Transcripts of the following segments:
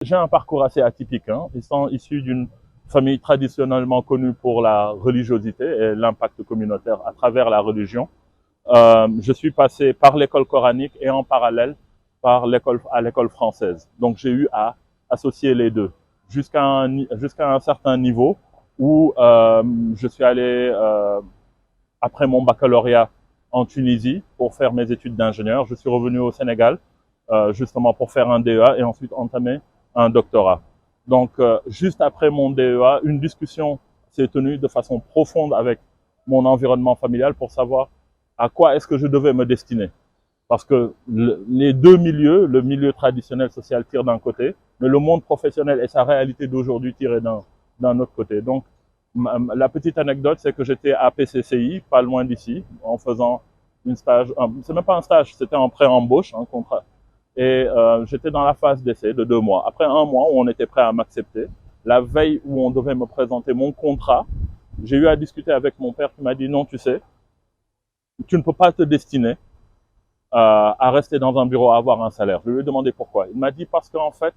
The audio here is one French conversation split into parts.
J'ai un parcours assez atypique, hein. Étant issu d'une famille traditionnellement connue pour la religiosité et l'impact communautaire à travers la religion. Je suis passé par l'école coranique et en parallèle par l'école française. Donc j'ai eu à associer les deux jusqu'à un certain niveau où je suis allé après mon baccalauréat en Tunisie pour faire mes études d'ingénieur. Je suis revenu au Sénégal justement pour faire un DEA et ensuite entamer un doctorat. Donc, juste après mon DEA, une discussion s'est tenue de façon profonde avec mon environnement familial pour savoir à quoi est-ce que je devais me destiner. Parce que les deux milieux, le milieu traditionnel social tire d'un côté, mais le monde professionnel et sa réalité d'aujourd'hui tire d'un autre côté. Donc, la petite anecdote, c'est que j'étais à PCCI, pas loin d'ici, en faisant une stage, c'est même pas un stage, c'était en pré-embauche, un contrat. Et j'étais dans la phase d'essai de 2 mois. Après un mois où on était prêt à m'accepter, la veille où on devait me présenter mon contrat, j'ai eu à discuter avec mon père qui m'a dit non, tu sais, tu ne peux pas te destiner à rester dans un bureau, à avoir un salaire. Je lui ai demandé pourquoi. Il m'a dit parce qu'en fait,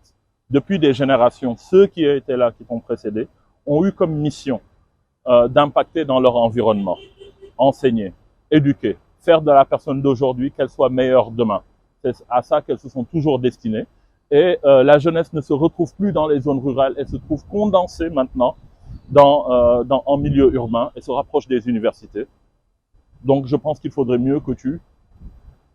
depuis des générations, ceux qui étaient là, qui t'ont précédé, ont eu comme mission d'impacter dans leur environnement, enseigner, éduquer, faire de la personne d'aujourd'hui qu'elle soit meilleure demain. C'est à ça qu'elles se sont toujours destinées. Et la jeunesse ne se retrouve plus dans les zones rurales, elle se trouve condensée maintenant en milieu urbain et se rapproche des universités. Donc je pense qu'il faudrait mieux que tu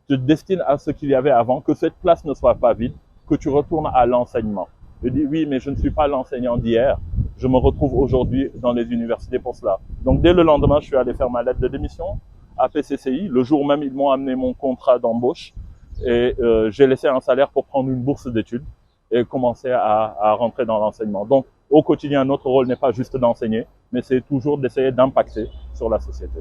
te destines à ce qu'il y avait avant, que cette place ne soit pas vide, que tu retournes à l'enseignement. Je dis oui, mais je ne suis pas l'enseignant d'hier. Je me retrouve aujourd'hui dans les universités pour cela. Donc dès le lendemain, je suis allé faire ma lettre de démission à PCCI. Le jour même, ils m'ont amené mon contrat d'embauche et j'ai laissé un salaire pour prendre une bourse d'études et commencer à rentrer dans l'enseignement. Donc au quotidien, notre rôle n'est pas juste d'enseigner, mais c'est toujours d'essayer d'impacter sur la société.